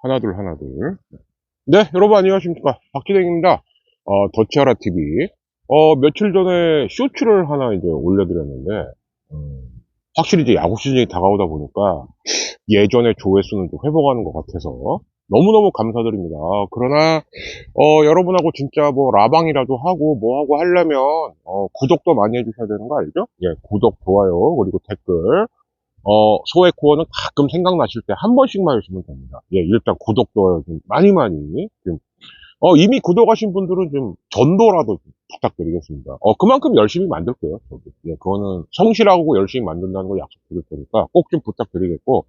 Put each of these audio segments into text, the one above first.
하나, 둘, 하나, 둘. 네, 여러분 안녕하십니까. 박진행입니다. 더치하라 TV. 며칠 전에 쇼츠를 하나 이제 올려드렸는데, 확실히 이제 야구 시즌이 다가오다 보니까 예전의 조회수는 좀 회복하는 것 같아서 너무너무 감사드립니다. 그러나, 여러분하고 진짜 뭐 라방이라도 하고 뭐 하고 하려면, 구독도 많이 해주셔야 되는 거 알죠? 예, 구독, 좋아요, 그리고 댓글. 소액 후원은 가끔 생각나실 때 한 번씩만 해주시면 됩니다. 예, 일단 구독, 좋아요 좀 많이 좀, 이미 구독하신 분들은 좀 전도라도 좀 부탁드리겠습니다. 그만큼 열심히 만들게요. 저도. 예, 그거는 성실하고 열심히 만든다는 거 약속드릴 테니까 꼭 좀 부탁드리겠고,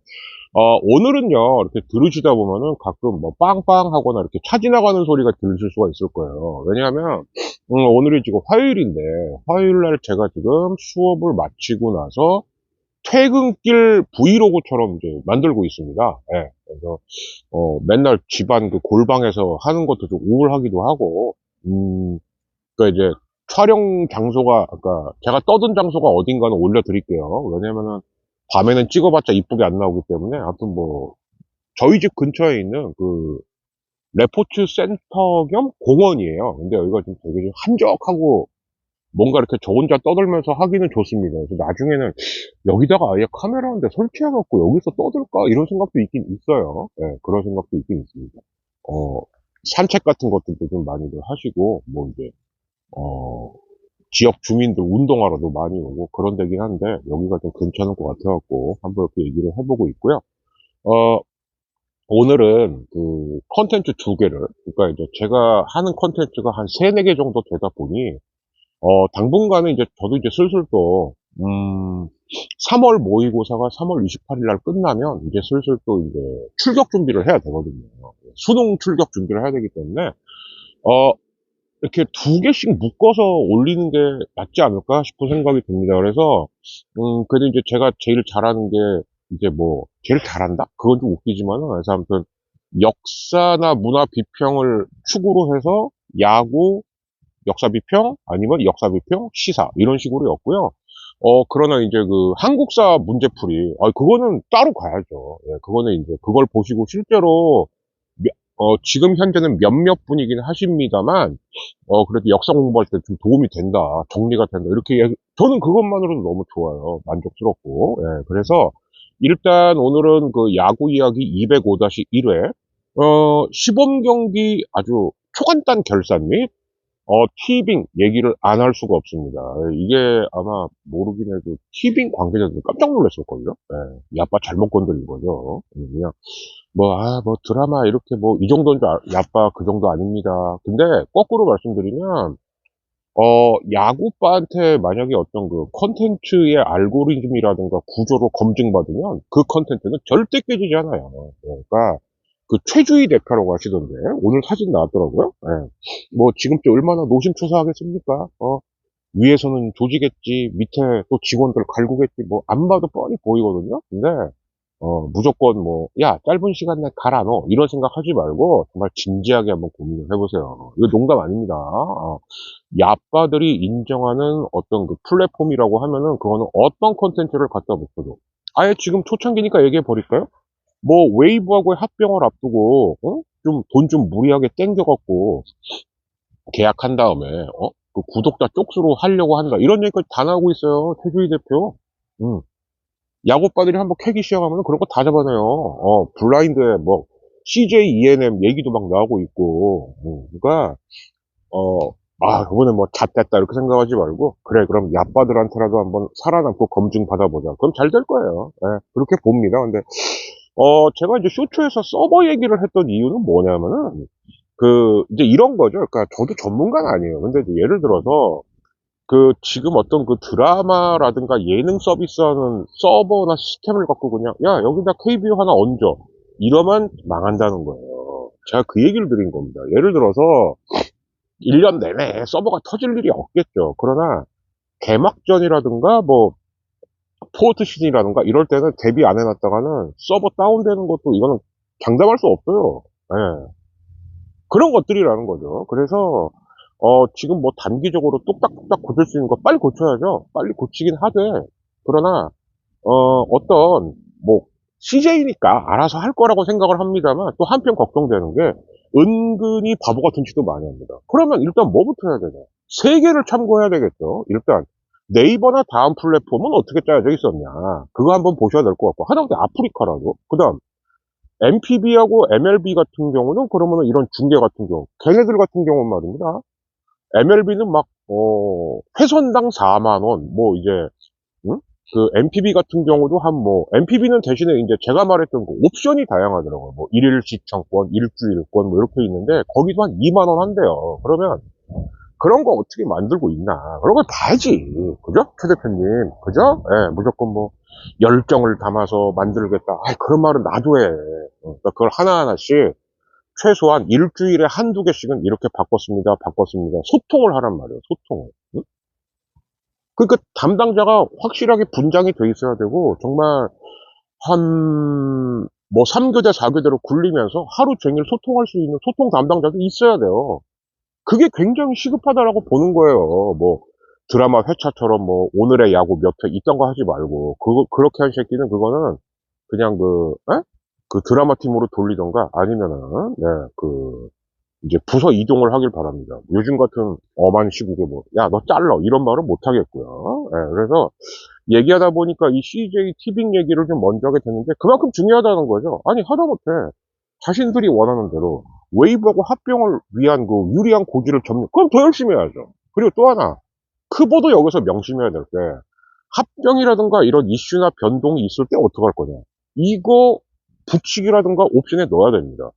오늘은요, 이렇게 들으시다 보면은 가끔 뭐 빵빵 하거나 이렇게 차 지나가는 소리가 들으실 수가 있을 거예요. 왜냐하면, 오늘이 지금 화요일인데, 화요일날 제가 지금 수업을 마치고 나서 퇴근길 브이로그처럼 이제 만들고 있습니다. 예, 그래서, 맨날 집안 그 골방에서 하는 것도 좀 우울하기도 하고, 그니까 이제 촬영 장소가, 아까 제가 떠든 장소가 어딘가는 올려드릴게요. 왜냐면은 밤에는 찍어봤자 이쁘게 안 나오기 때문에, 하여튼 뭐, 저희 집 근처에 있는 그, 레포츠 센터 겸 공원이에요. 근데 여기가 좀 되게 좀 한적하고, 뭔가 이렇게 저 혼자 떠들면서 하기는 좋습니다. 그래서 나중에는 여기다가 아예 카메라 한 대 설치해갖고 여기서 떠들까? 이런 생각도 있긴 있어요. 예, 그런 생각도 있긴 있습니다. 어, 산책 같은 것들도 좀 많이들 하시고, 뭐 이제, 어, 지역 주민들 운동하러도 많이 오고 그런 데긴 한데, 여기가 좀 괜찮은 것 같아갖고, 한번 이렇게 얘기를 해보고 있고요. 어, 오늘은 그 컨텐츠 두 개를, 그러니까 이제 제가 하는 컨텐츠가 한 세네 개 정도 되다 보니, 당분간은 이제 저도 이제 슬슬 또, 3월 모의고사가 3월 28일 날 끝나면 이제 슬슬 또 이제 출격 준비를 해야 되거든요. 수능 출격 준비를 해야 되기 때문에, 어, 이렇게 두 개씩 묶어서 올리는 게 낫지 않을까 싶은 생각이 듭니다. 그래서, 그래도 이제 제가 제일 잘하는 게, 이제 뭐, 제일 잘한다? 그건 좀 웃기지만은, 그래서 아무튼, 역사나 문화 비평을 축으로 해서, 야구, 역사 비평, 아니면 역사 비평, 시사, 이런 식으로 였고요. 그러나 이제 그 한국사 문제풀이, 그거는 따로 가야죠. 예, 그거는 이제 그걸 보시고 실제로, 지금 현재는 몇몇 분이긴 하십니다만, 그래도 역사 공부할 때 좀 도움이 된다, 정리가 된다, 이렇게, 저는 그것만으로도 너무 좋아요. 만족스럽고. 예, 그래서, 일단 오늘은 그 야구 이야기 205-1회, 시범 경기 아주 초간단 결산 및 티빙 얘기를 안 할 수가 없습니다. 이게 아마 모르긴 해도 티빙 관계자들 깜짝 놀랐을걸요? 예, 이 아빠 잘못 건드린 거죠. 그냥, 뭐 드라마 이렇게 뭐, 이 정도인 줄 이 아빠 그 정도 아닙니다. 근데, 거꾸로 말씀드리면, 야구바한테 만약에 어떤 그 컨텐츠의 알고리즘이라든가 구조로 검증받으면 그 컨텐츠는 절대 깨지지 않아요. 그러니까 그 최주희 대표라고 하시던데 오늘 사진 나왔더라고요. 예. 뭐 지금쯤 얼마나 노심초사하겠습니까? 위에서는 조지겠지, 밑에 또 직원들 갈구겠지, 뭐 안 봐도 뻔히 보이거든요. 근데 무조건 뭐, 야, 짧은 시간 내에 가라, 너. 이런 생각 하지 말고, 정말 진지하게 한번 고민을 해보세요. 이거 농담 아닙니다. 야빠들이 인정하는 어떤 그 플랫폼이라고 하면은, 그거는 어떤 컨텐츠를 갖다 붙여도. 아예 지금 초창기니까 얘기해 버릴까요? 뭐, 웨이브하고의 합병을 앞두고, 좀, 돈 좀 무리하게 땡겨갖고, 계약한 다음에, 그 구독자 쪽수로 하려고 한다. 이런 얘기까지 다 나오고 있어요. 최주희 대표. 음. 야구빠들이 한번 캐기 시작하면 그런 거 다 잡아내요. 블라인드에 뭐, CJ ENM 얘기도 막 나오고 있고, 그러니까, 이번에 뭐, 잣됐다, 이렇게 생각하지 말고, 그래, 그럼 야빠들한테라도 한번 살아남고 검증 받아보자. 그럼 잘 될 거예요. 예, 그렇게 봅니다. 근데, 제가 이제 쇼츠에서 서버 얘기를 했던 이유는 뭐냐면은, 이제 이런 거죠. 그러니까 저도 전문가는 아니에요. 근데 이제 예를 들어서, 지금 어떤 그 드라마라든가 예능 서비스하는 서버나 시스템을 갖고 그냥, 야, 여기다 KBO 하나 얹어. 이러면 망한다는 거예요. 제가 그 얘기를 드린 겁니다. 예를 들어서, 1년 내내 서버가 터질 일이 없겠죠. 그러나, 개막전이라든가, 뭐, 포트 시즌이라든가, 이럴 때는 대비 안 해놨다가는 서버 다운되는 것도 이거는 장담할 수 없어요. 예. 그런 것들이라는 거죠. 그래서 지금 뭐 단기적으로 뚝딱뚝딱 고칠 수 있는 거 빨리 고쳐야죠. 빨리 고치긴 하되, 그러나 어떤 뭐 CJ니까 알아서 할 거라고 생각을 합니다만, 또 한편 걱정되는 게 은근히 바보 같은 짓도 많이 합니다. 그러면 일단 뭐부터 해야 되냐? 세 개를 참고해야 되겠죠. 일단 네이버나 다음 플랫폼은 어떻게 짜여져 있었냐, 그거 한번 보셔야 될 것 같고, 하다못해 아프리카라도. 그 다음 MPB하고 MLB 같은 경우는, 그러면은 이런 중계 같은 경우, 걔네들 같은 경우는 말입니다, MLB는 막 회선당 4만원, 뭐 이제 응? 그 MPB 같은 경우도 MPB는 대신에 이제 제가 말했던 그 옵션이 다양하더라고요. 뭐 일일 시청권, 일주일권 뭐 이렇게 있는데, 거기도 한 2만 원 한대요. 그러면 그런 거 어떻게 만들고 있나, 그런 걸 봐야지. 그죠? 최 대표님. 그죠? 예, 무조건 뭐 열정을 담아서 만들겠다, 그런 말은 나도 해. 그러니까 그걸 하나하나씩 최소한 일주일에 한두 개씩은 이렇게 바꿨습니다. 소통을 하란 말이에요. 소통을. 응? 그러니까 담당자가 확실하게 분장이 돼 있어야 되고, 정말 한 뭐 3교대 4교대로 굴리면서 하루 종일 소통할 수 있는 소통 담당자도 있어야 돼요. 그게 굉장히 시급하다라고 보는 거예요. 뭐 드라마 회차처럼 뭐 오늘의 야구 몇 회 이딴 거 하지 말고, 그렇게 한 새끼는 그거는 그냥 에? 그 드라마 팀으로 돌리던가, 아니면은 이제 부서 이동을 하길 바랍니다. 요즘 같은 엄한 시국에 뭐 야 너 잘러 이런 말은 못 하겠고요. 예, 그래서 얘기하다 보니까 이 CJ 티빙 얘기를 좀 먼저 하게 됐는데, 그만큼 중요하다는 거죠. 아니 하다못해 자신들이 원하는 대로 웨이브하고 합병을 위한 그 유리한 고지를 접는, 그럼 더 열심히 해야죠. 그리고 또 하나, 크보도 여기서 명심해야 될 게, 합병이라든가 이런 이슈나 변동이 있을 때 어떡할 거냐, 이거 붙이기라든가 옵션에 넣어야 됩니다.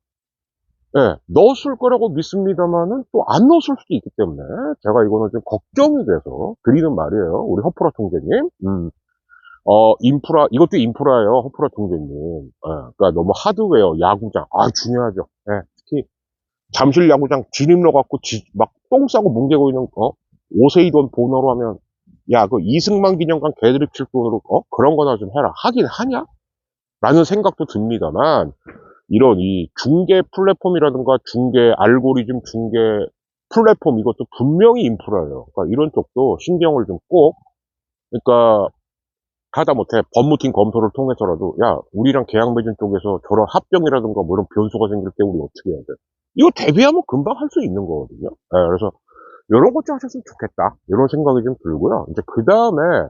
예, 넣었을 거라고 믿습니다만은 또 안 넣었을 수도 있기 때문에, 제가 이거는 좀 걱정이 돼서 드리는 말이에요. 우리 허프라 총재님. 인프라, 이것도 인프라예요. 허프라 총재님. 예, 그러니까 너무 하드웨어, 야구장, 중요하죠. 예, 특히 잠실 야구장 진입로 갖고 막 똥 싸고 뭉개고 있는, 오세이돈 보너로 하면, 야, 그 이승만 기념관 개드립칠 돈으로, 그런 거나 좀 해라. 하긴 하냐? 라는 생각도 듭니다만, 이런 이 중계 플랫폼이라든가 중계 알고리즘 중계 플랫폼, 이것도 분명히 인프라예요. 그러니까 이런 쪽도 신경을 좀 꼭, 그러니까 하다못해 법무팀 검토를 통해서라도, 야 우리랑 계약 맺은 쪽에서 저런 합병이라든가 뭐 이런 변수가 생길 때 우리 어떻게 해야 돼? 이거 대비하면 금방 할 수 있는 거거든요. 예, 그래서 이런 것 좀 하셨으면 좋겠다, 이런 생각이 좀 들고요. 이제 그 다음에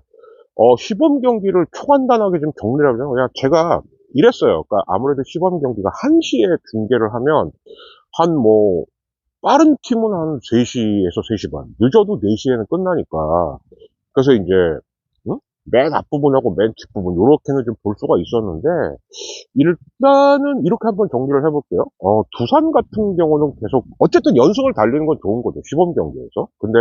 시범 경기를 초간단하게 좀 정리를 하면, 그냥 제가 이랬어요. 그러니까 아무래도 시범 경기가 1시에 중계를 하면, 한 뭐 빠른 팀은 한 3시에서 3시 반, 늦어도 4시에는 끝나니까. 그래서 이제 응? 맨 앞부분하고 맨 뒷부분 요렇게는 좀 볼 수가 있었는데, 일단은 이렇게 한번 정리를 해볼게요. 두산 같은 경우는 계속 어쨌든 연승을 달리는 건 좋은 거죠, 시범 경기에서. 근데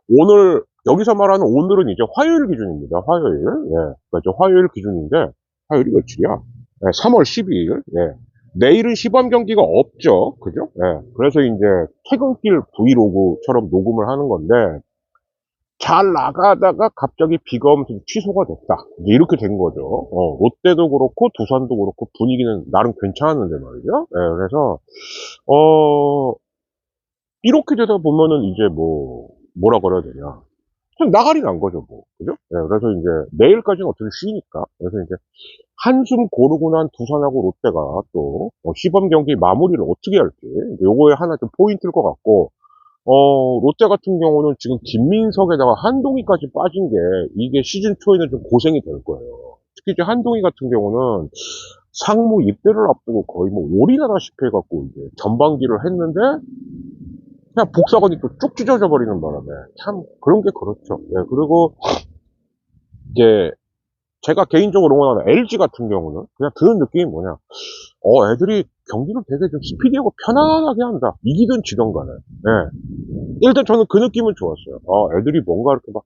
오늘, 여기서 말하는 오늘은 이제 화요일 기준입니다. 화요일. 예. 그러니까 이제 화요일 기준인데, 화요일이 며칠이야? 예, 3월 12일. 예. 내일은 시범 경기가 없죠. 그죠? 예. 그래서 이제 퇴근길 브이로그처럼 녹음을 하는 건데, 잘 나가다가 갑자기 비가 오면서 취소가 됐다, 이제 이렇게 된 거죠. 롯데도 그렇고 두산도 그렇고 분위기는 나름 괜찮았는데 말이죠. 예, 그래서 이렇게 되다 보면은 이제 뭐라 그래야 되냐, 그냥 나가리 난 거죠, 뭐. 그죠? 예, 그래서 이제 내일까지는 어차피 쉬니까. 그래서 이제 한숨 고르고 난 두산하고 롯데가 또 시범 경기 마무리를 어떻게 할지, 요거에 하나 좀 포인트일 것 같고, 롯데 같은 경우는 지금 김민석에다가 한동희까지 빠진 게, 이게 시즌 초에는 좀 고생이 될 거예요. 특히 이제 한동희 같은 경우는 상무 입대를 앞두고 거의 뭐 올인하다시피 해갖고 이제 전반기를 했는데, 그냥 복사건이 또 쭉 찢어져 버리는 바람에, 참 그런 게 그렇죠. 예, 그리고 이제 제가 개인적으로 응원하는 LG 같은 경우는 그냥 드는 느낌이 뭐냐, 애들이 경기를 되게 좀 스피디하고 편안하게 한다. 이기든 지든 간에. 예. 일단 저는 그 느낌은 좋았어요. 애들이 뭔가 이렇게 막,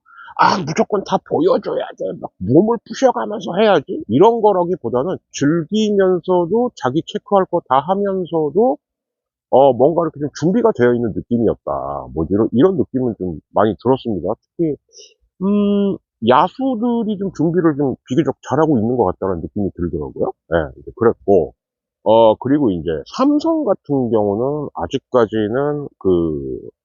무조건 다 보여줘야 돼, 막 몸을 부셔가면서 해야지, 이런 거라기보다는 즐기면서도 자기 체크할 거 다 하면서도 뭔가 이렇게 좀 준비가 되어 있는 느낌이었다. 뭐 이런 느낌은 좀 많이 들었습니다. 특히 야수들이 좀 준비를 좀 비교적 잘하고 있는 것 같다는 느낌이 들더라고요. 예, 이제 그랬고, 그리고 이제 삼성 같은 경우는 아직까지는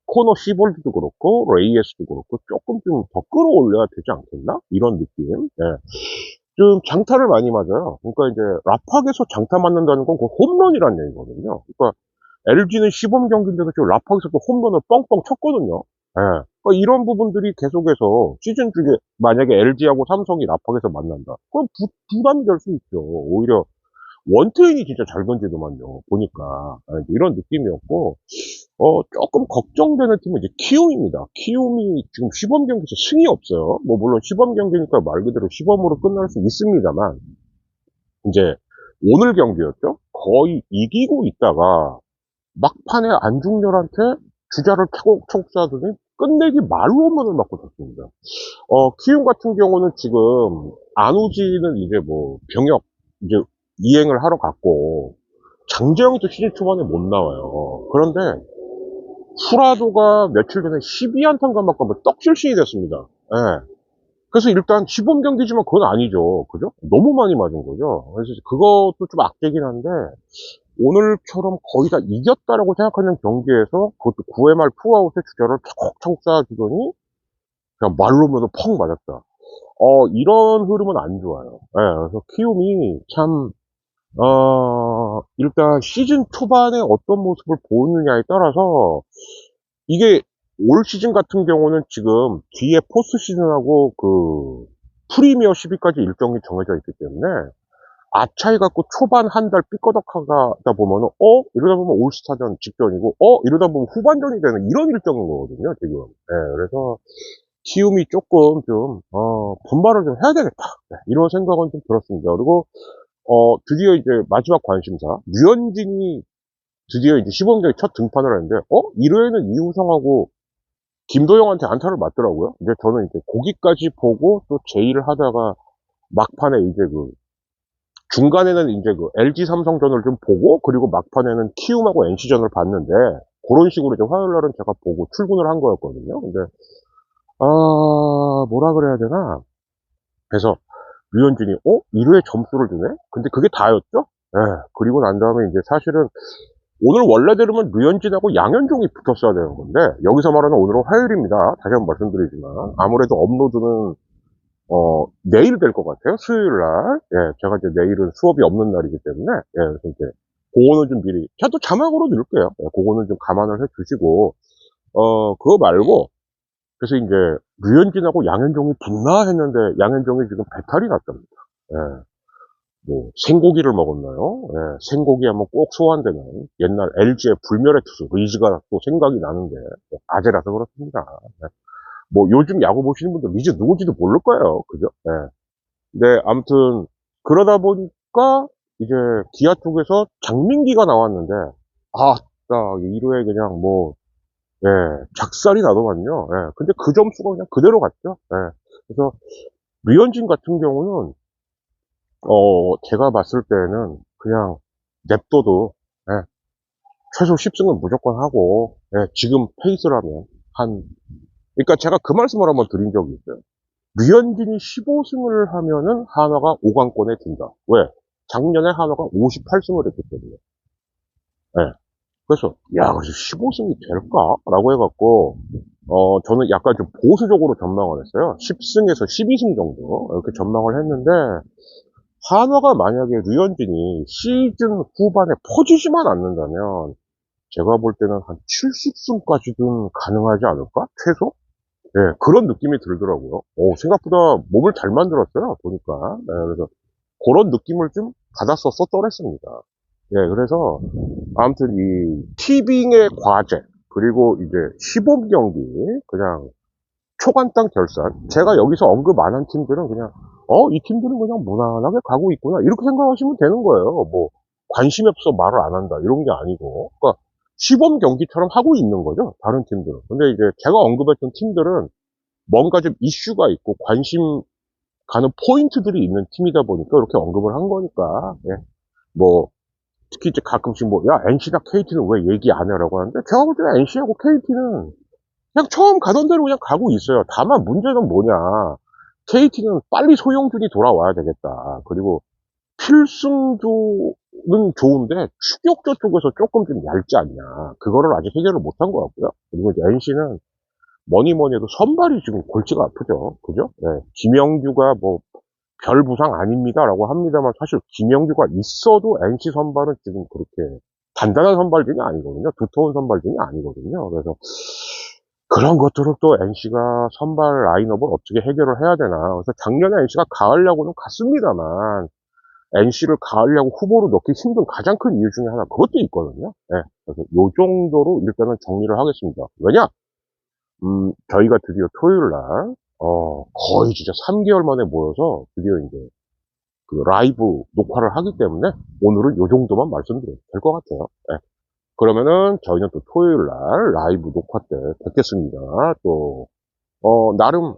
코너 시볼드도 그렇고, 레이에스도 그렇고, 조금 좀 더 끌어올려야 되지 않겠나? 이런 느낌. 예. 좀 장타를 많이 맞아요. 그러니까 이제 라팍에서 장타 맞는다는 건 그 홈런이라는 얘기거든요. 그러니까 LG는 시범 경기인데도 지금 라팍에서도 홈런을 뻥뻥 쳤거든요. 예. 그러니까 이런 부분들이 계속해서 시즌 중에 만약에 LG하고 삼성이 라팍에서 만난다. 그럼 부담이 될 수 있죠. 오히려 원태인이 진짜 잘 던지더만요. 보니까. 이런 느낌이었고, 조금 걱정되는 팀은 이제 키움입니다. 키움이 지금 시범 경기에서 승이 없어요. 뭐, 물론 시범 경기니까 말 그대로 시범으로 끝날 수 있습니다만, 이제, 오늘 경기였죠? 거의 이기고 있다가, 막판에 안중열한테 주자를 차곡차곡 쏴더니, 끝내기 말로 홈런을 맞고 졌습니다. 키움 같은 경우는 지금, 안우지는 이제 뭐, 병역, 이제, 이행을 하러 갔고, 장재영이도 시즌 초반에 못 나와요. 그런데, 후라도가 며칠 전에 12안타인가 맞고 한번 떡실신이 됐습니다. 예. 그래서 일단 시범 경기지만 그건 아니죠. 그죠? 너무 많이 맞은 거죠. 그래서 그것도 좀 악재긴 한데, 오늘처럼 거의 다 이겼다라고 생각하는 경기에서 그것도 9회 말 투아웃에 주자를 차곡차곡 쌓아주더니 그냥 말로면서 펑 맞았다. 이런 흐름은 안 좋아요. 예, 그래서 키움이 참, 일단 시즌 초반에 어떤 모습을 보느냐에 따라서 이게 올 시즌 같은 경우는 지금 뒤에 포스트 시즌하고 프리미어 12까지 일정이 정해져 있기 때문에 아차이 갖고 초반 한 달 삐꺼덕하다 보면은 이러다 보면 올스타전 직전이고 이러다 보면 후반전이 되는 이런 일정인 거거든요 지금. 예, 그래서 키움이 조금 좀 분발을 좀 해야 되겠다, 네, 이런 생각은 좀 들었습니다. 그리고 드디어 이제 마지막 관심사 류현진이 드디어 이제 시범경기 첫 등판을 했는데 1회에는 이우성하고 김도영한테 안타를 맞더라고요. 이제 저는 이제 거기까지 보고 또 제의를 하다가 막판에 이제 중간에는 이제 LG 삼성전을 좀 보고 그리고 막판에는 키움하고 NC전을 봤는데 그런 식으로 이제 화요일 날은 제가 보고 출근을 한 거였거든요. 근데 뭐라 그래야 되나? 그래서 류현진이 1회에 점수를 주네? 근데 그게 다였죠? 예. 그리고 난 다음에 이제 사실은 오늘 원래대로면 류현진하고 양현종이 붙었어야 되는 건데 여기서 말하는 오늘은 화요일입니다. 다시 한번 말씀드리지만 아무래도 업로드는 내일 될 것 같아요. 수요일 날. 예, 제가 이제 내일은 수업이 없는 날이기 때문에 예, 그래서 이제 그거는 좀 미리 제가 또 자막으로 넣을게요. 예, 그거는 좀 감안을 해주시고 그거 말고 그래서 이제 류현진하고 양현종이 붙나 했는데 양현종이 지금 배탈이 났답니다. 예. 뭐 생고기를 먹었나요? 예, 생고기 하면 꼭 소환되는 옛날 LG의 불멸의 투수 리즈가 또 생각이 나는데 아재라서 그렇습니다. 예. 뭐 요즘 야구 보시는 분들 리즈 누군지도 모를 거예요. 그죠? 예. 근데 아무튼 그러다 보니까 이제 기아 쪽에서 장민기가 나왔는데 딱 1회에 그냥 뭐 예, 작살이 나더만요. 예. 근데 그 점수가 그냥 그대로 갔죠. 예. 그래서 류현진 같은 경우는 제가 봤을 때는 그냥 냅둬도, 예, 최소 10승은 무조건 하고, 예, 지금 페이스라면, 그러니까 제가 그 말씀을 한번 드린 적이 있어요. 류현진이 15승을 하면은 한화가 5강권에 든다. 왜? 작년에 한화가 58승을 했기 때문에. 예. 그래서, 야, 그래서 15승이 될까? 라고 해갖고, 저는 약간 좀 보수적으로 전망을 했어요. 10승에서 12승 정도, 이렇게 전망을 했는데, 한화가 만약에 류현진이 시즌 후반에 퍼지지만 않는다면 제가 볼 때는 한 70승까지는 가능하지 않을까? 최소? 예, 그런 느낌이 들더라고요. 생각보다 몸을 잘 만들었어요, 보니까. 예, 그래서 그런 느낌을 좀 받았었더랬습니다. 예, 그래서 아무튼 이 티빙의 과제 그리고 이제 시범 경기 그냥 초간단 결산. 제가 여기서 언급 안 한 팀들은 그냥, 이 팀들은 그냥 무난하게 가고 있구나. 이렇게 생각하시면 되는 거예요. 뭐, 관심이 없어 말을 안 한다. 이런 게 아니고. 그러니까, 시범 경기처럼 하고 있는 거죠. 다른 팀들은. 근데 이제 제가 언급했던 팀들은 뭔가 좀 이슈가 있고 관심 가는 포인트들이 있는 팀이다 보니까 이렇게 언급을 한 거니까. 예. 뭐, 특히 이제 가끔씩 뭐, 야, NC나 KT는 왜 얘기 안 해라고 하는데, 제가 볼 때는 NC하고 KT는 그냥 처음 가던 대로 그냥 가고 있어요. 다만 문제는 뭐냐. KT는 빨리 소용준이 돌아와야 되겠다. 그리고 필승조 좋은데 추격조 쪽에서 조금 좀 얇지 않냐. 그거를 아직 해결을 못한 것 같고요. 그리고 이제 NC는 뭐니 뭐니 해도 선발이 지금 골치가 아프죠. 그죠? 네. 김영규가 뭐 별 부상 아닙니다라고 합니다만 사실 김영규가 있어도 NC 선발은 지금 그렇게 단단한 선발진이 아니거든요. 두터운 선발진이 아니거든요. 그래서 그런 것들을 또 NC가 선발 라인업을 어떻게 해결을 해야 되나. 그래서 작년에 NC가 가을 야구는 갔습니다만 NC를 가을 야구 후보로 넣기 힘든 가장 큰 이유 중에 하나 그것도 있거든요. 네. 그래서 요 정도로 일단은 정리를 하겠습니다. 왜냐? 저희가 드디어 토요일 날 거의 진짜 3개월 만에 모여서 드디어 이제 그 라이브 녹화를 하기 때문에 오늘은 요 정도만 말씀드려도 될 것 같아요. 네. 그러면은 저희는 또 토요일 날 라이브 녹화 때 뵙겠습니다. 또, 나름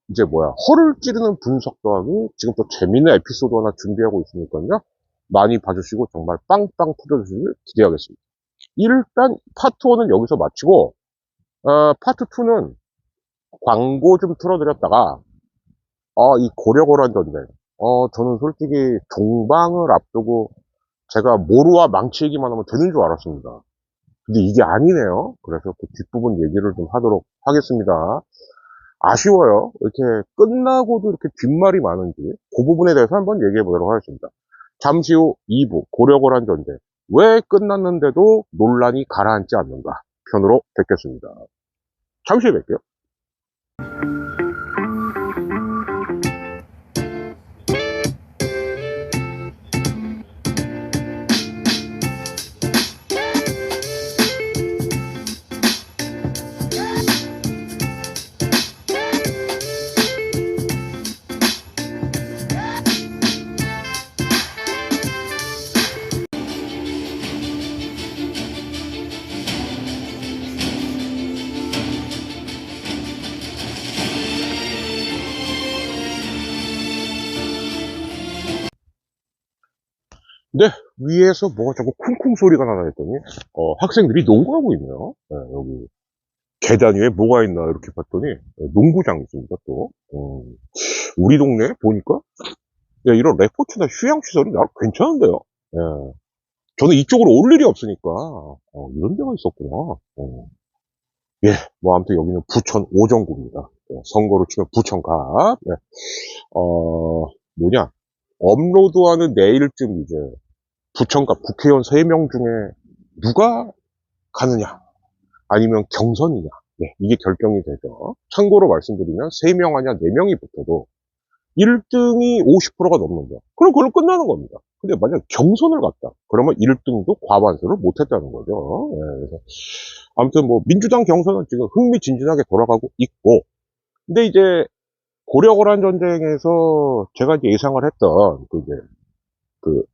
이제 허를 찌르는 분석 더하기 지금 또 재밌는 에피소드 하나 준비하고 있으니까요. 많이 봐주시고 정말 빵빵 터져주시길 기대하겠습니다. 일단 파트 1은 여기서 마치고, 파트 2는 광고 좀 틀어드렸다가, 이 고려고란 전쟁. 저는 솔직히 종방을 앞두고 제가 모루와 망치 얘기만 하면 되는 줄 알았습니다. 근데 이게 아니네요. 그래서 그 뒷부분 얘기를 좀 하도록 하겠습니다. 아쉬워요. 이렇게 끝나고도 이렇게 뒷말이 많은지 그 부분에 대해서 한번 얘기해 보도록 하겠습니다. 잠시 후 2부 고려고란 전쟁. 왜 끝났는데도 논란이 가라앉지 않는가 편으로 뵙겠습니다. 잠시 후에 뵐게요. 네, 위에서 뭐가 자꾸 쿵쿵 소리가 나나 했더니, 학생들이 농구하고 있네요. 네, 여기. 계단 위에 뭐가 있나 이렇게 봤더니, 농구장이 있습니다, 또. 우리 동네 보니까, 야, 이런 레포츠나 휴양시설이 나 괜찮은데요? 예. 저는 이쪽으로 올 일이 없으니까, 이런 데가 있었구나. 예, 뭐, 아무튼 여기는 부천 오정구입니다. 예, 선거로 치면 부천갑. 예. 뭐냐. 업로드하는 내일쯤 이제, 부천갑 국회의원 3명 중에 누가 가느냐, 아니면 경선이냐. 네, 이게 결정이 되죠. 참고로 말씀드리면 3명 아니야 4명이 붙어도 1등이 50%가 넘는 거야. 그럼 그걸로 끝나는 겁니다. 근데 만약 경선을 갔다. 그러면 1등도 과반수를 못했다는 거죠. 네, 그래서 아무튼 뭐 민주당 경선은 지금 흥미진진하게 돌아가고 있고, 근데 이제 고려고란 전쟁에서 제가 이제 예상을 했던 그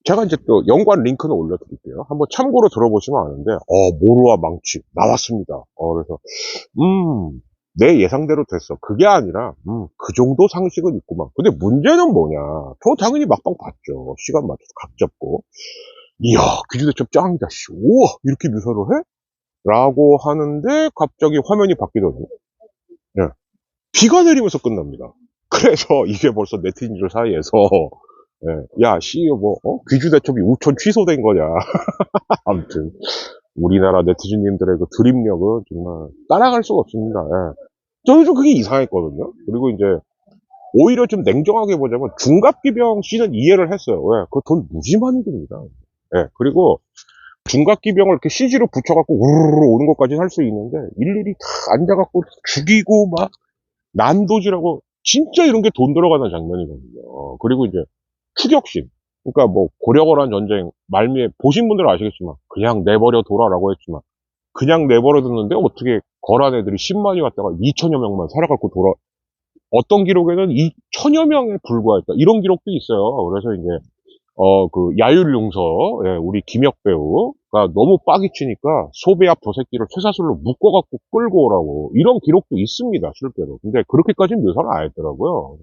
제가 이제 또 연관 링크는 올려드릴게요. 한번 참고로 들어보시면 아는데, 모루와 망치 나왔습니다. 그래서 내 예상대로 됐어. 그게 아니라, 그 정도 상식은 있구만. 근데 문제는 뭐냐. 저 당연히 막방 봤죠. 시간 맞춰서 각 잡고. 이야, 귀주대첩 짱이다, 씨. 우와, 이렇게 묘사를 해? 라고 하는데, 갑자기 화면이 바뀌더니, 예, 비가 내리면서 끝납니다. 그래서 이게 벌써 네티즌들 사이에서, 예, 야, 귀주대첩이 우천 취소된 거냐. 아무튼, 우리나라 네티즌님들의 그 드립력은 정말 따라갈 수가 없습니다. 예. 저는 좀 그게 이상했거든요. 그리고 이제 오히려 좀 냉정하게 보자면 중갑기병 씨는 이해를 했어요. 왜? 그거 돈 무지 많이 듭니다. 예. 그리고 중갑기병을 이렇게 CG로 붙여갖고 우르르 오는 것까지는 할 수 있는데 일일이 다 앉아갖고 죽이고 막 난도질하고 진짜 이런 게 돈 들어가는 장면이거든요. 그리고 이제 추격심. 그러니까 뭐 고려거란 전쟁 말미에 보신 분들은 아시겠지만 그냥 내버려 둬라라고 했지만 그냥 내버려 뒀는데 어떻게 거란 애들이 10만이 왔다가 2천여 명만 살아갖고 어떤 기록에는 2천여 명에 불과했다. 이런 기록도 있어요. 그래서 이제, 그, 야율용서, 예, 우리 김혁 배우가 너무 빡이 치니까 소배 앞 저 새끼를 쇠사슬로 묶어갖고 끌고 오라고. 이런 기록도 있습니다, 실제로. 근데 그렇게까지는 묘사를 안 했더라고요.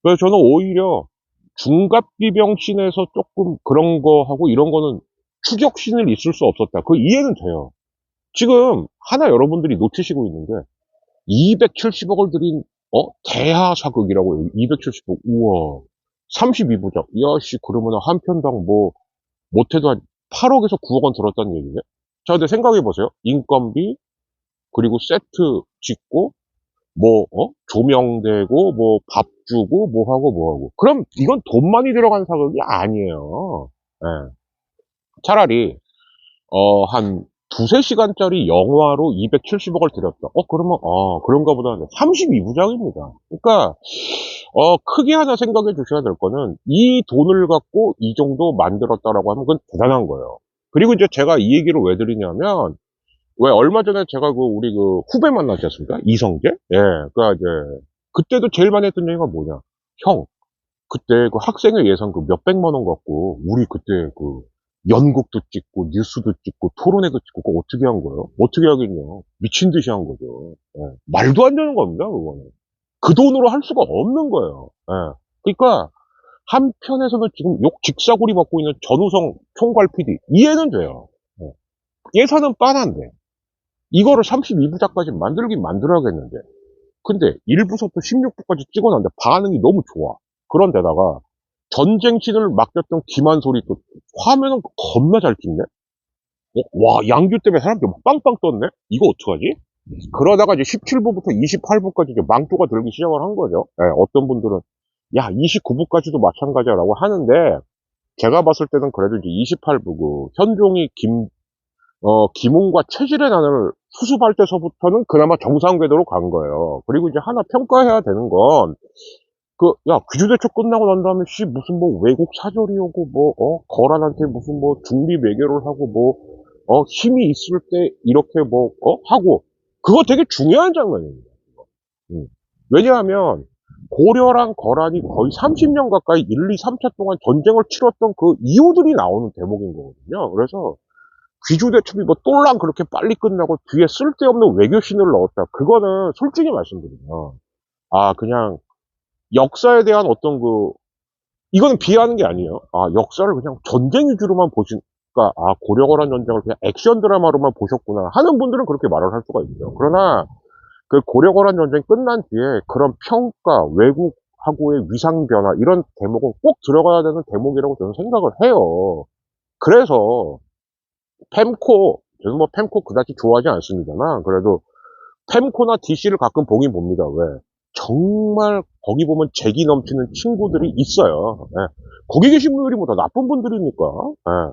그래서 저는 오히려 중갑기병 씬에서 조금 그런 거 하고 이런 거는 추격신을 있을 수 없었다. 그 이해는 돼요. 지금 하나 여러분들이 놓치시고 있는 게 270억을 들인 대하사극이라고 270억. 우와. 32부작. 이야, 씨, 그러면 한 편당 뭐, 못해도 한 8억에서 9억 원 들었다는 얘기네? 자, 근데 생각해보세요. 인건비, 그리고 세트 짓고, 뭐, 조명되고, 뭐, 밥 주고, 뭐 하고, 뭐 하고. 그럼 이건 돈 많이 들어간 사극이 아니에요. 예. 차라리, 한 두세 시간짜리 영화로 270억을 들였다. 그러면, 그런가 보다. 32부작입니다. 그러니까, 크게 하나 생각해 주셔야 될 거는, 이 돈을 갖고 이 정도 만들었다라고 하면 그건 대단한 거예요. 그리고 이제 제가 이 얘기를 왜 드리냐면, 왜 얼마 전에 제가 우리 후배 만났지 않습니까? 이성재? 예, 이제, 그때도 제일 많이 했던 얘기가 뭐냐. 형, 그때 학생회 예산 몇백만 원 갖고, 우리 그때 연극도 찍고, 뉴스도 찍고, 토론회도 찍고, 그거 어떻게 한 거예요? 어떻게 하겠냐. 미친 듯이 한 거죠. 예, 말도 안 되는 겁니다, 그거는. 그 돈으로 할 수가 없는 거예요. 예. 그러니까, 한편에서는 지금 욕 직사구리 먹고 있는 전우성 총괄 PD, 이해는 돼요. 예. 예산은 빤한데, 이거를 32부작까지 만들긴 만들어야겠는데. 근데 1부부터 16부까지 찍어놨는데 반응이 너무 좋아. 그런데다가 전쟁신을 맡겼던 김한솔이 또 화면은 겁나 잘 찍네? 와, 양규 때문에 사람들이 막 빵빵 떴네? 이거 어떡하지? 그러다가 이제 17부부터 28부까지 이제 망토가 들기 시작을 한 거죠. 예, 어떤 분들은, 야, 29부까지도 마찬가지라고 하는데, 제가 봤을 때는 그래도 이제 28부, 현종이 김웅과 체질의 난을 수습할 때서부터는 그나마 정상 궤도로 간 거예요. 그리고 이제 하나 평가해야 되는 건, 귀주대첩 끝나고 난 다음에, 무슨 뭐 외국 사절이 오고, 거란한테 무슨 뭐 중립 외교를 하고, 힘이 있을 때 이렇게 하고, 그거 되게 중요한 장면입니다. 음. 왜냐하면, 고려랑 거란이 거의 30년 가까이 1, 2, 3차 동안 전쟁을 치렀던 그 이유들이 나오는 대목인 거거든요. 그래서, 귀주대첩이 뭐 똘랑 그렇게 빨리 끝나고 뒤에 쓸데없는 외교신을 넣었다. 그거는 솔직히 말씀드리면, 그냥 역사에 대한 어떤 이거는 비하하는 게 아니에요. 역사를 그냥 전쟁 위주로만 보시니까, 고려거란 전쟁을 그냥 액션 드라마로만 보셨구나 하는 분들은 그렇게 말을 할 수가 있죠. 그러나, 그 고려거란 전쟁 끝난 뒤에 그런 평가, 외국하고의 위상 변화, 이런 대목은 꼭 들어가야 되는 대목이라고 저는 생각을 해요. 그래서, 저는 뭐 펜코 그다지 좋아하지 않습니다만, 그래도 펜코나 DC를 가끔 보긴 봅니다. 왜? 정말 거기 보면 재기 넘치는 친구들이 있어요. 예. 거기 계신 분들이 뭐 다 나쁜 분들이니까. 예.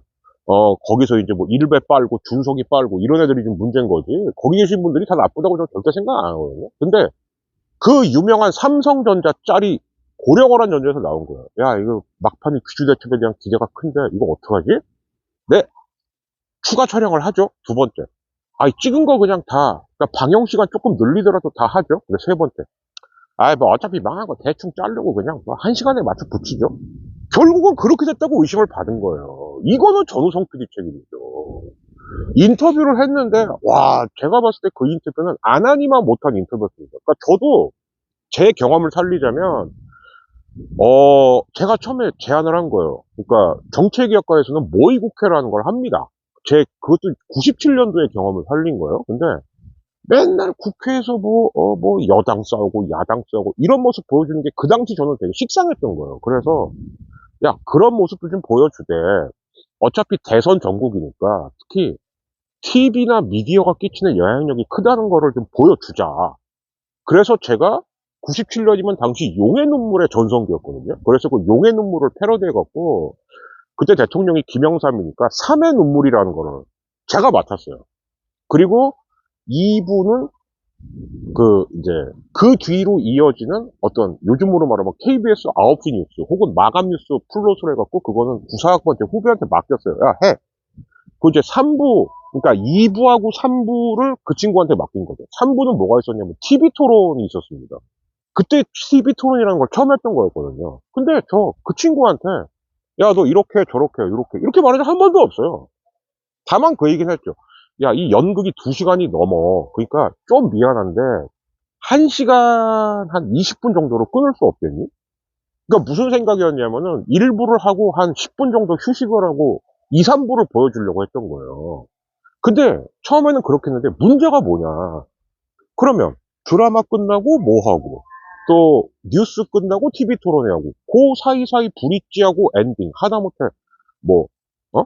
거기서 이제 뭐 일배 빨고 준석이 빨고 이런 애들이 좀 문제인 거지. 거기 계신 분들이 다 나쁘다고 저는 절대 생각 안 하거든요. 근데 그 유명한 삼성전자 짤이 고려거란 전쟁에서 나온 거예요. 야, 이거 막판에 귀주대첩에 대한 기대가 큰데 이거 어떡하지? 네, 추가 촬영을 하죠. 두 번째. 찍은 거 그냥 그러니까 방영 시간 조금 늘리더라도 다 하죠. 근데 세 번째. 뭐 어차피 망한 거 대충 자르고 그냥 뭐 1시간에 맞춰 붙이죠. 결국은 그렇게 됐다고 의심을 받은 거예요. 이거는 전우성 PD 책임이죠. 인터뷰를 했는데, 와, 제가 봤을 때 그 인터뷰는 안 하니만 못한 인터뷰였습니다. 그러니까 저도 제 경험을 살리자면, 제가 처음에 제안을 한 거예요. 그러니까 정책위학과에서는 모의국회라는 걸 합니다. 그것도 97년도의 경험을 살린 거예요. 근데 맨날 국회에서 여당 싸우고 야당 싸우고 이런 모습 보여주는 게 그 당시 저는 되게 식상했던 거예요. 그래서, 야, 그런 모습도 좀 보여주되, 어차피 대선 전국이니까, 특히 TV나 미디어가 끼치는 영향력이 크다는 거를 좀 보여주자. 그래서 제가 97년이면 당시 용의 눈물의 전성기였거든요. 그래서 그 용의 눈물을 패러디해갖고, 그때 대통령이 김영삼이니까 3의 눈물이라는 거를 제가 맡았어요. 그리고 2부는 이제, 그 뒤로 이어지는 어떤, 요즘으로 말하면 KBS 9시 뉴스, 혹은 마감 뉴스 플롯을 해갖고, 그거는 구사학번 제 후배한테 맡겼어요. 야, 해. 이제 3부, 그러니까 2부하고 3부를 그 친구한테 맡긴 거죠. 3부는 뭐가 있었냐면, TV 토론이 있었습니다. 그때 TV 토론이라는 걸 처음 했던 거였거든요. 근데 그 친구한테, 야, 너 이렇게, 저렇게, 이렇게 말한 적 한 번도 없어요. 다만 그 얘기는 했죠. 야, 이 연극이 2시간이 넘어. 그러니까 좀 미안한데 1시간 한 20분 정도로 끊을 수 없겠니? 그러니까 무슨 생각이었냐면은 1부를 하고 한 10분 정도 휴식을 하고 2, 3부를 보여주려고 했던 거예요. 근데 처음에는 그렇게 했는데 문제가 뭐냐. 그러면 드라마 끝나고 뭐 하고 또 뉴스 끝나고 TV 토론회하고 그 사이사이 브릿지하고 엔딩 하다못해 뭐 어?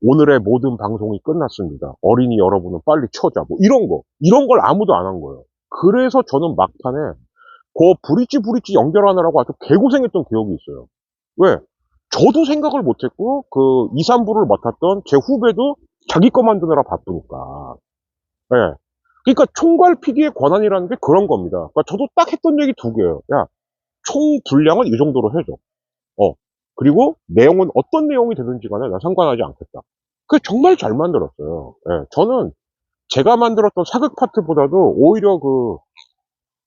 오늘의 모든 방송이 끝났습니다. 어린이 여러분은 빨리 쳐자. 뭐 이런 걸 아무도 안 한 거예요. 그래서 저는 막판에 그 브릿지 연결하느라고 아주 개고생했던 기억이 있어요. 왜? 저도 생각을 못했고 그 2, 3부를 맡았던 제 후배도 자기 거 만드느라 바쁘니까. 예. 그러니까 총괄 PD의 권한이라는 게 그런 겁니다. 그러니까 저도 딱 했던 얘기 두 개예요. 야, 총 분량은 이 정도로 해줘. 그리고 내용은 어떤 내용이 되든지 간에 나 상관하지 않겠다. 그게 정말 잘 만들었어요. 예. 저는 제가 만들었던 사극 파트보다도 오히려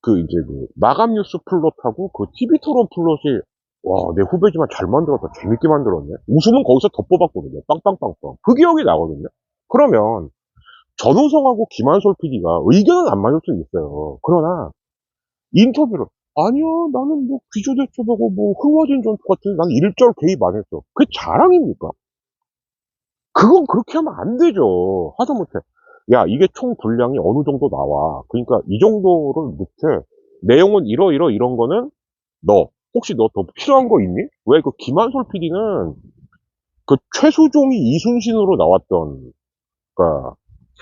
이제 마감 뉴스 플롯하고 그 TV 토론 플롯이 와, 내 후배지만 잘 만들었다. 재밌게 만들었네. 웃음은 거기서 더 뽑았거든요. 빵빵빵빵. 그 기억이 나거든요. 그러면 전우성하고 김한솔 PD가 의견은 안 맞을 수 있어요. 그러나 인터뷰를 아니요, 나는 뭐 귀조대첩하고 뭐 흥화진 전투 같은 나는 일절 개입 안 했어. 그게 자랑입니까? 그건 그렇게 하면 안 되죠. 하다못해 야, 이게 총 분량이 어느 정도 나와. 그러니까 이 정도를 못해. 내용은 이런 거는 너 혹시 너 더 필요한 거 있니? 왜 그 김한솔 PD는 그 최수종이 이순신으로 나왔던 그니까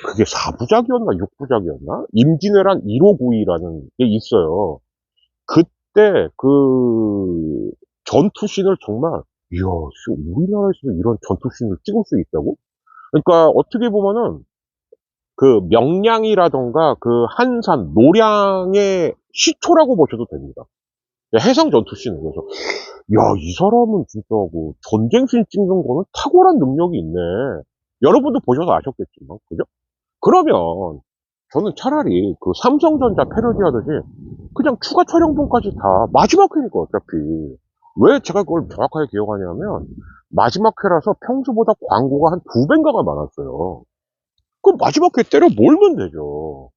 그게 4부작이었나 6부작이었나? 임진왜란 1592라는 게 있어요. 그때 그 전투씬을 정말 이야, 우리나라에서도 이런 전투씬을 찍을 수 있다고? 그러니까 어떻게 보면은 그 명량이라던가 그 한산, 노량의 시초라고 보셔도 됩니다. 해상 전투씬은. 그래서 야, 이 사람은 진짜 그 전쟁씬 찍는 거는 탁월한 능력이 있네. 여러분도 보셔서 아셨겠지만, 그죠? 그러면 저는 차라리 그 삼성전자 패러디 하듯이 그냥 추가 촬영분까지 다 마지막 회니까 어차피 왜 제가 그걸 정확하게 기억하냐면 마지막 회라서 평소보다 광고가 한 2배인가가 많았어요. 그럼 마지막 회 때려 몰면 되죠.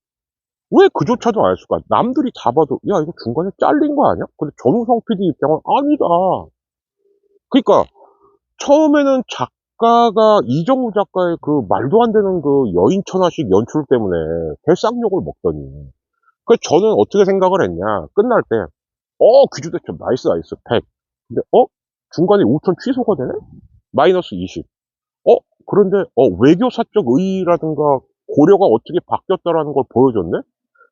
왜 그조차도 알 수가? 남들이 다 봐도 야, 이거 중간에 잘린 거 아니야? 근데 전우성 PD 입장은 아니다. 그러니까 처음에는 작가가 이정우 작가의 그 말도 안 되는 그 여인천하식 연출 때문에 개쌍욕을 먹더니 저는 어떻게 생각을 했냐 끝날 때 귀주대첩 나이스 100. 근데 중간에 5천 취소가 되네? 마이너스 20. 그런데 외교사적 의의라든가 고려가 어떻게 바뀌었다라는 걸 보여줬네?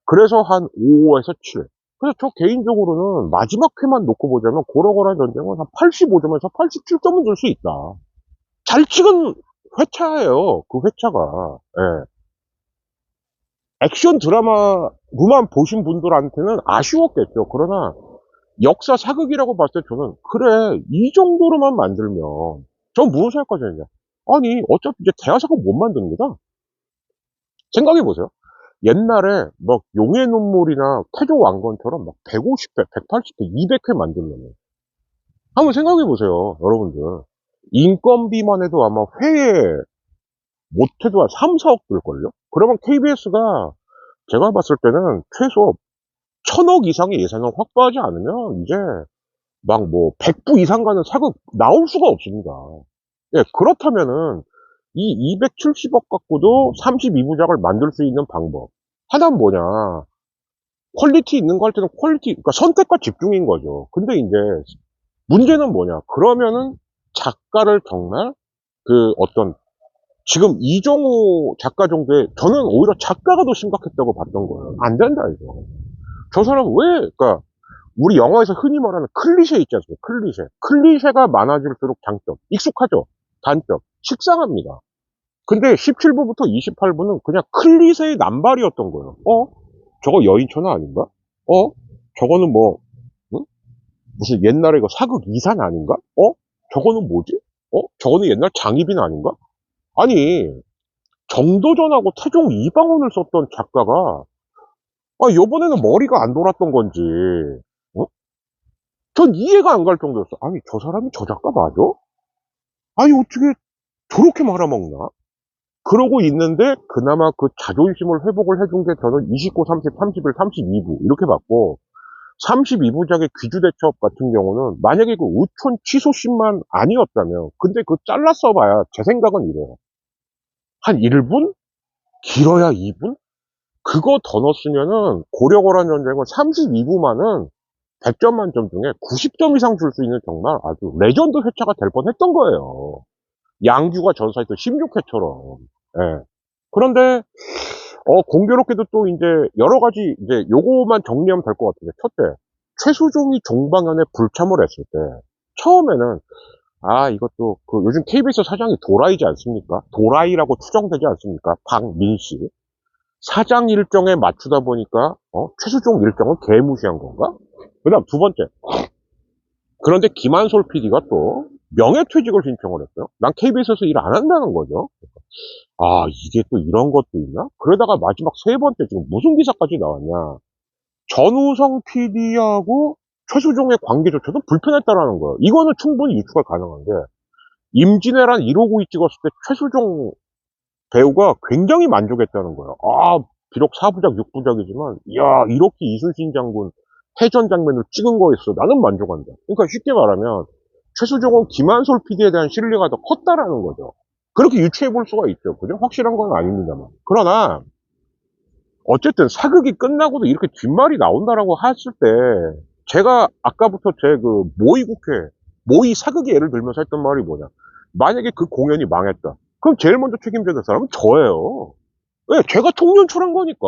그래서 한 5에서 7. 그래서 저 개인적으로는 마지막 회만 놓고 보자면 고려거란 전쟁은 한 85점에서 87점은 줄 수 있다. 잘 찍은 회차예요. 그 회차가. 예. 액션 드라마로만 보신 분들한테는 아쉬웠겠죠. 그러나 역사 사극이라고 봤을 때 저는 그래, 이 정도로만 만들면 전 무슨 생각까지 했냐. 아니 어차피 이제 대하사극 못 만드는 거다. 생각해보세요. 옛날에 막 용의 눈물이나 태조 왕건처럼 막 150회, 180회, 200회 만들려면 한번 생각해보세요, 여러분들. 인건비만 해도 아마 회에 못해도 한 3, 4억 들걸요? 그러면 KBS가 제가 봤을 때는 최소 1000억 이상의 예산을 확보하지 않으면 이제 막 뭐 100부 이상 가는 사극 나올 수가 없습니다. 예, 그렇다면은 이 270억 갖고도 32부작을 만들 수 있는 방법. 하나는 뭐냐. 퀄리티 있는 거 할 때는 그러니까 선택과 집중인 거죠. 근데 이제 문제는 뭐냐. 그러면은 작가를 정말 지금 이정호 작가 정도의 저는 오히려 작가가 더 심각했다고 봤던 거예요. 안 된다, 이거. 저 사람 그러니까 우리 영화에서 흔히 말하는 클리셰 있지 않습니까? 클리셰. 클리셰가 많아질수록 장점. 익숙하죠? 단점. 식상합니다. 근데 17부부터 28부는 그냥 클리셰의 남발이었던 거예요. 저거 여인천하 아닌가? 저거는 뭐, 응? 무슨 옛날에 그 사극 이산 아닌가? 저거는 뭐지? 저거는 옛날 장희빈 아닌가? 아니, 정도전하고 태종 이방원을 썼던 작가가, 요번에는 머리가 안 돌았던 건지, 어? 전 이해가 안 갈 정도였어. 아니, 저 사람이 저 작가 맞아? 아니, 어떻게 저렇게 말아먹나? 그러고 있는데, 그나마 그 자존심을 회복을 해준 게 저는 29, 30, 31, 32부, 이렇게 봤고, 32부작의 귀주대첩 같은 경우는, 만약에 그 우촌 취소신만 아니었다면, 근데 그 잘라 써봐야, 제 생각은 이래요. 한 1분? 길어야 2분? 그거 더 넣었으면은, 고려거란 전쟁은 32부만은 100점 만점 중에 90점 이상 줄 수 있는 정말 아주 레전드 회차가 될 뻔했던 거예요. 양규가 전사했던 16회처럼. 예. 그런데 공교롭게도 또 이제 여러 가지 이제 요거만 정리하면 될 것 같은데, 첫째, 최수종이 종방연에 불참을 했을 때 처음에는 이것도 그 요즘 KBS 사장이 도라이지 않습니까? 도라이라고 추정되지 않습니까? 박민씨 사장 일정에 맞추다 보니까 최수종 일정을 개무시한 건가? 그다음 두 번째, 그런데 김한솔 PD가 또 명예퇴직을 신청을 했어요. 난 KBS에서 일 안 한다는 거죠. 이게 또 이런 것도 있나? 그러다가 마지막 세 번째, 지금 무슨 기사까지 나왔냐? 전우성 PD하고 최수종의 관계조차도 불편했다라는 거예요. 이거는 충분히 유추가 가능한 게, 임진왜란 159이 찍었을 때 최수종 배우가 굉장히 만족했다는 거예요. 비록 4부작, 6부작이지만, 이렇게 이순신 장군 해전 장면을 찍은 거였어. 나는 만족한다. 그러니까 쉽게 말하면, 최수종은 김한솔 PD에 대한 신뢰가 더 컸다라는 거죠. 그렇게 유추해 볼 수가 있죠. 그죠? 확실한 건 아닙니다만. 그러나, 어쨌든 사극이 끝나고도 이렇게 뒷말이 나온다라고 했을 때, 제가 아까부터 제 그 모의 사극의 예를 들면서 했던 말이 뭐냐. 만약에 그 공연이 망했다. 그럼 제일 먼저 책임져야 될 사람은 저예요. 왜? 제가 총연출한 거니까.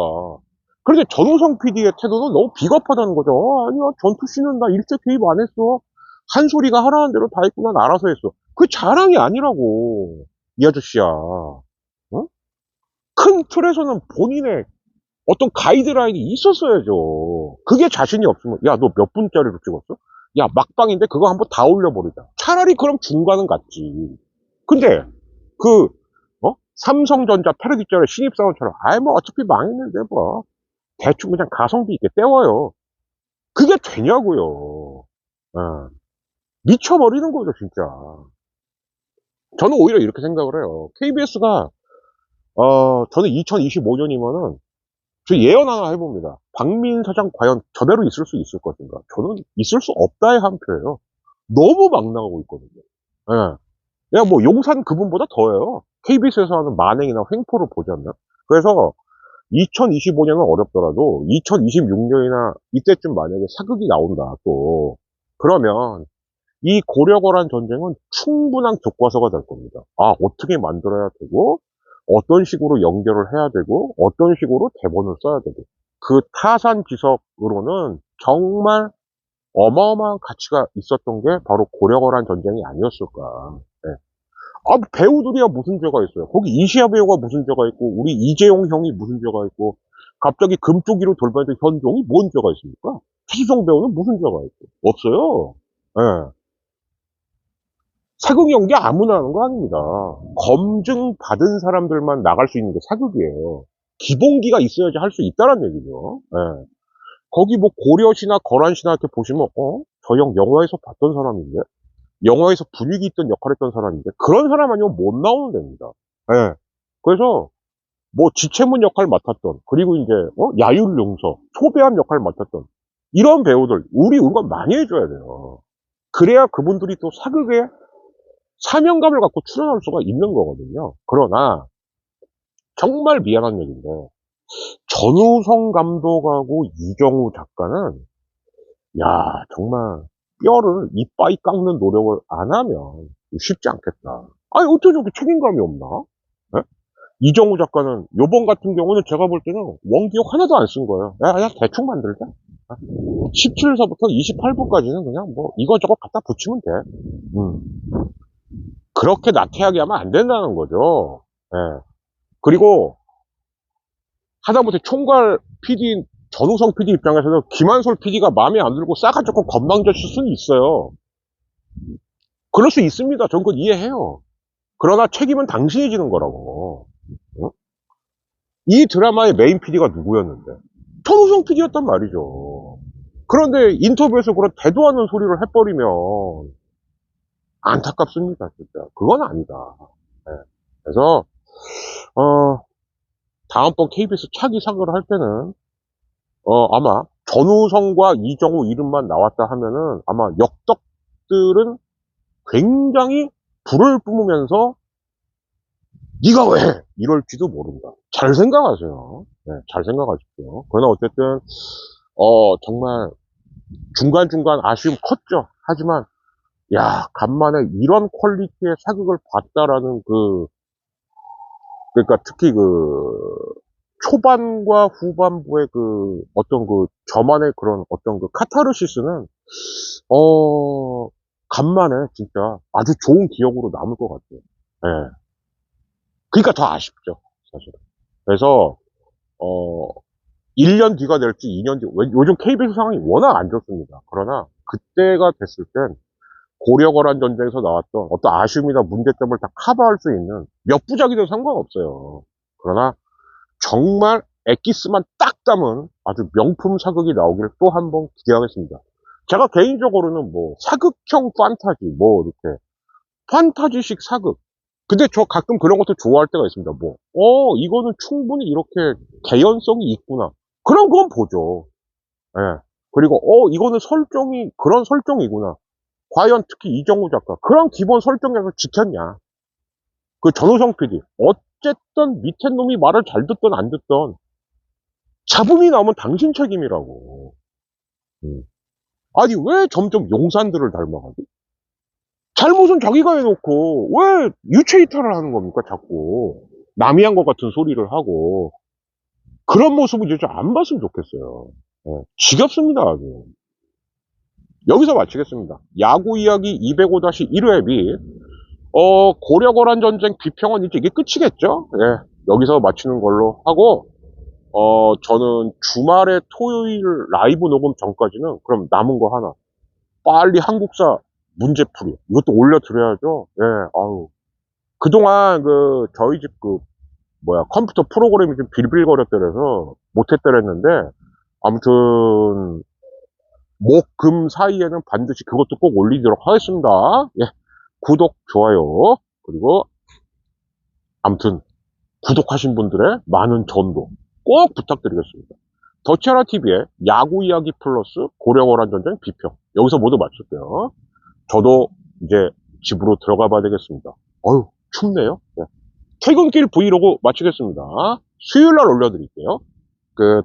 그런데 전호성 PD의 태도는 너무 비겁하다는 거죠. 아니야, 전투씬은 나 일제 개입 안 했어. 한 소리가 하라는 대로 다 했고 난 알아서 했어. 그 자랑이 아니라고, 이 아저씨야. 응? 큰 틀에서는 본인의 어떤 가이드라인이 있었어야죠. 그게 자신이 없으면, 야, 너 몇 분짜리로 찍었어? 야, 막방인데 그거 한번 다 올려버리자. 차라리 그럼 중간은 갔지. 근데, 그, 삼성전자 패러디짜리 신입사원처럼, 뭐 어차피 망했는데 뭐, 대충 그냥 가성비 있게 때워요. 그게 되냐고요. 미쳐버리는 거죠, 진짜. 저는 오히려 이렇게 생각을 해요. KBS가, 저는 2025년이면은, 저 예언 하나 해봅니다. 박민 사장 과연 저대로 있을 수 있을 것인가? 저는 있을 수 없다의 한 표예요. 너무 막 나가고 있거든요. 예. 야, 뭐, 용산 그분보다 더해요. KBS에서 하는 만행이나 횡포를 보지 않나? 그래서 2025년은 어렵더라도 2026년이나 이때쯤 만약에 사극이 나온다, 또. 그러면 이 고려거란 전쟁은 충분한 교과서가 될 겁니다. 어떻게 만들어야 되고, 어떤 식으로 연결을 해야 되고, 어떤 식으로 대본을 써야 되고. 그 타산지석으로는 정말 어마어마한 가치가 있었던 게 바로 고려거란 전쟁이 아니었을까. 네. 배우들이야 무슨 죄가 있어요. 거기 이시아 배우가 무슨 죄가 있고, 우리 이재용 형이 무슨 죄가 있고, 갑자기 금쪽이로 돌변했던 현종이 뭔 죄가 있습니까? 최수종 배우는 무슨 죄가 있고. 없어요. 예. 사극 연기 아무나 하는 거 아닙니다. 검증 받은 사람들만 나갈 수 있는 게 사극이에요. 기본기가 있어야지 할 수 있다는 얘기죠. 예. 거기 뭐 고려시나 거란시나 이렇게 보시면, 저 형 영화에서 봤던 사람인데? 영화에서 분위기 있던 역할 했던 사람인데? 그런 사람 아니면 못 나오는 데입니다. 예. 그래서, 뭐 지체문 역할 맡았던, 그리고 이제, 야율용서, 초배함 역할 맡았던, 이런 배우들, 우리 응원 많이 해줘야 돼요. 그래야 그분들이 또 사극에 사명감을 갖고 출연할 수가 있는 거거든요. 그러나 정말 미안한 얘기인데, 전우성 감독하고 이정우 작가는 정말 뼈를 이빠이 깎는 노력을 안 하면 쉽지 않겠다. 어떻게 저렇게 책임감이 없나? 예? 이정우 작가는 요번 같은 경우는 제가 볼 때는 원기역 하나도 안 쓴 거예요. 야, 대충 만들자. 17서부터 28부까지는 그냥 뭐 이거저거 갖다 붙이면 돼. 그렇게 나태하게 하면 안 된다는 거죠. 예. 그리고 하다못해 총괄 PD, 전우성 PD 입장에서는 김한솔 PD가 마음에 안 들고 싸가지고 건방졌을 수는 있어요. 그럴 수 있습니다. 전 그건 이해해요. 그러나 책임은 당신이 지는 거라고. 이 드라마의 메인 PD가 누구였는데? 전우성 PD였단 말이죠. 그런데 인터뷰에서 그런 대도 않는 소리를 해버리면 안타깝습니다, 진짜. 그건 아니다. 네. 그래서 다음번 KBS 차기 사극을 할 때는 아마 전우성과 이정우 이름만 나왔다 하면은 아마 역덕들은 굉장히 불을 뿜으면서 네가 왜 이럴지도 모른다. 잘 생각하세요. 네, 잘 생각하십시오. 그러나 어쨌든 정말 중간중간 아쉬움 컸죠. 하지만, 야, 간만에 이런 퀄리티의 사극을 봤다라는 그러니까 특히 초반과 후반부의 어떤 저만의 그런 어떤 카타르시스는, 간만에 진짜 아주 좋은 기억으로 남을 것 같아요. 예. 그러니까 더 아쉽죠, 사실은. 그래서, 어, 1년 뒤가 될지 2년 뒤, 요즘 KBS 상황이 워낙 안 좋습니다. 그러나, 그때가 됐을 땐, 고려거란 전쟁에서 나왔던 어떤 아쉬움이나 문제점을 다 커버할 수 있는 몇 부작이든 상관없어요. 그러나, 정말 엑기스만 딱 담은 아주 명품 사극이 나오기를 또 한 번 기대하겠습니다. 제가 개인적으로는 사극형 판타지, 이렇게, 판타지식 사극. 근데 저 가끔 그런 것도 좋아할 때가 있습니다. 이거는 충분히 이렇게 개연성이 있구나. 그럼 그건 보죠. 예. 그리고, 이거는 그런 설정이구나. 과연 특히 이정우 작가, 그런 기본 설정에서 지켰냐. 전우성 PD. 어쨌든 밑에 놈이 말을 잘 듣든 안 듣든, 잡음이 나오면 당신 책임이라고. 음. 아니, 왜 점점 용산들을 닮아가지? 잘못은 자기가 해놓고, 왜 유체 이탈을 하는 겁니까, 자꾸. 남이 한 것 같은 소리를 하고. 그런 모습을 이제 좀 안 봤으면 좋겠어요. 지겹습니다, 아주. 여기서 마치겠습니다. 야구 이야기 205-1회 및, 고려거란 전쟁 비평은 이제 이게 끝이겠죠? 예. 여기서 마치는 걸로 하고, 저는 주말에 토요일 라이브 녹음 전까지는 그럼 남은 거 하나. 빨리 한국사 문제풀이. 이것도 올려드려야죠. 예, 아우. 그동안 저희 집 컴퓨터 프로그램이 좀 빌빌거렸더래서 못했더랬는데, 아무튼, 목, 금 사이에는 반드시 그것도 꼭 올리도록 하겠습니다. 예. 구독, 좋아요. 그리고, 아무튼, 구독하신 분들의 많은 전도 꼭 부탁드리겠습니다. 더치아라TV의 야구 이야기 플러스 고려거란 전쟁 비평. 여기서 모두 마칠게요. 저도 이제 집으로 들어가 봐야 되겠습니다. 어휴, 춥네요. 네. 퇴근길 브이로그 마치겠습니다. 수요일 날 올려드릴게요. 끝.